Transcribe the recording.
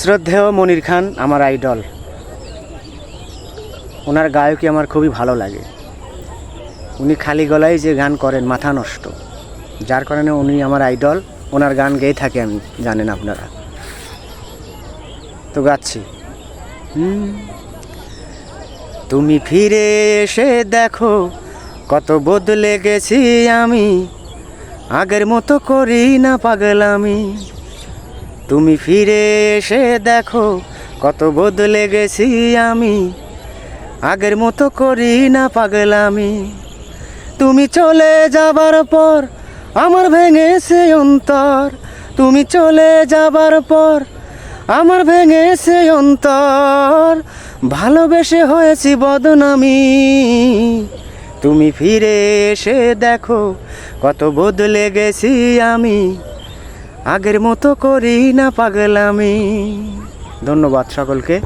শ্রদ্ধেয় মনির খান আমার আইডল। ওনার গায়কই আমার খুবই ভালো লাগে। উনি খালি গলায় যে গান করেন মাথা নষ্ট, যার কারণে উনি আমার আইডল। ওনার গান গেয়ে থাকি আমি, জানেন আপনারা। তো গাচ্ছি। তুমি ফিরে এসে দেখো কত বদলে গেছি আমি, আগের মতো করি না পাগলামি। তুমি ফিরে এসে দেখো কত বদলে গেছি আমি, আগের মতো করি না পাগলামি। তুমি চলে যাবার পর আমার ভেঙেছে অন্তর, তুমি চলে যাবার পর আমার ভেঙেছে অন্তর। ভালোবেসে হয়েছি বদনামি, তুমি ফিরে এসে দেখো কত বদলে গেছি আমি, আগের মতো করি না পাগলামি। ধন্যবাদ সকলকে।